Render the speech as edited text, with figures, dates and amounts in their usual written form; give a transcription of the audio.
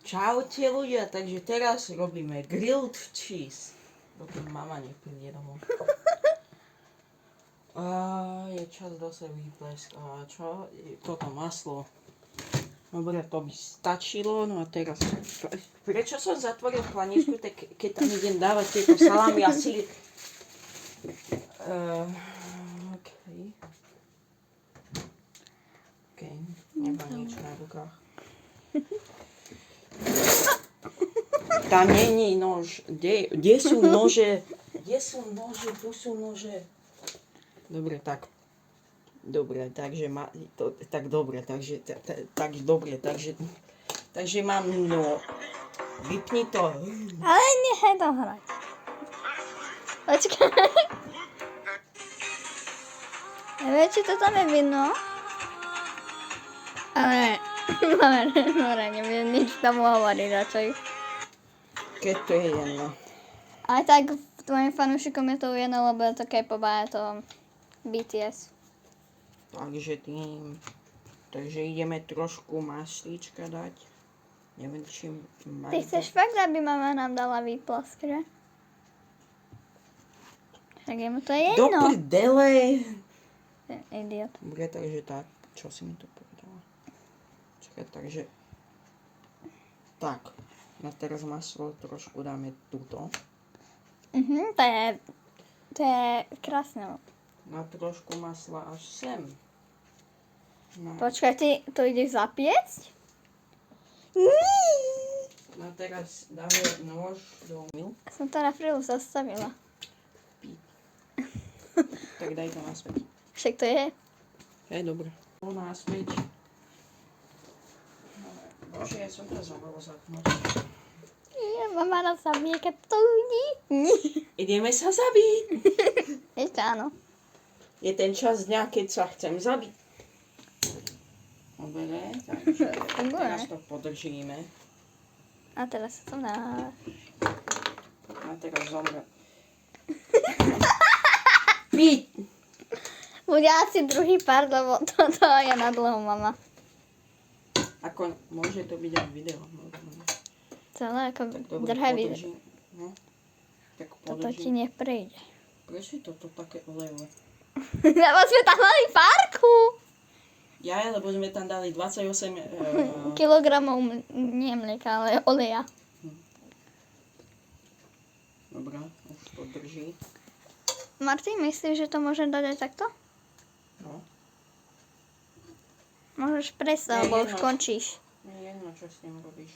Čaute ľudia, takže teraz robíme grilled cheese. Dokým mama nepríde domov. Je čas zase výplesk. Čo? Toto maslo. Dobre, to by stačilo. No a teraz... Prečo som zatvoril chladničku, tak keď tam idem dávať tieto salámy a síry... OK, nemám nič na rukách. Tam není nož. Kde sú nože? Kde sú nože? Tu sú nože. Dobre, tak. Dobre, takže takže mám no. Vypni to. Ale nechaj to hrať. Počkaj. Neviem, či to tam je vidno. Ale nebudem nič tomu hovoriť radšej. Keď to je jedno. Aj tak tvojim fanúšikom je to jedno, lebo je to K-pop a je to BTS. Takže ideme trošku maslíčka dať. Neviem, či Ty chceš fakt, aby mama nám dala výplask, že? Tak jemu to je do jedno. prdele. Idiot. Dobre, takže tak. Čo si mi to povedala? Čakaj, takže... Tak. A teraz maslo trošku dáme túto. To je krásne. Na trošku masla až sem. No. Počkaj, ty to ideš zapiecť? A teraz dáme nôž do umyl. Som to na chvíľu zastavila. Tak daj to naspäť. Však to je. Hej, dobre. To naspäť. Bože, ja som to zabral zapnúť. Mama nás zabije, keď to uvidí. Ideme sa zabiť. Ešte áno. Je ten čas dňa, keď sa chcem zabiť. Dobre, takže teraz to podržíme. A teraz sa to dá. A teraz zomre. Piť! Bude asi druhý pár, lebo toto je na dlho, mama. Ako, môže to byť aj video. Celé ako Tak dobre, drhé video. podržím. No. Tak Toto ti podržím. neprejde. Prečo je toto také olejové? Lebo sme tam mali párku. Ja, lebo sme tam dali 28... Kilogramov, nie mlieka, ale oleja. Dobrá, už to drží. Martin, myslíš, že to môžem dať aj takto? No. Môžeš prestať, Nie, lebo už jedno. končíš. Nie je jedno, čo s tým robíš.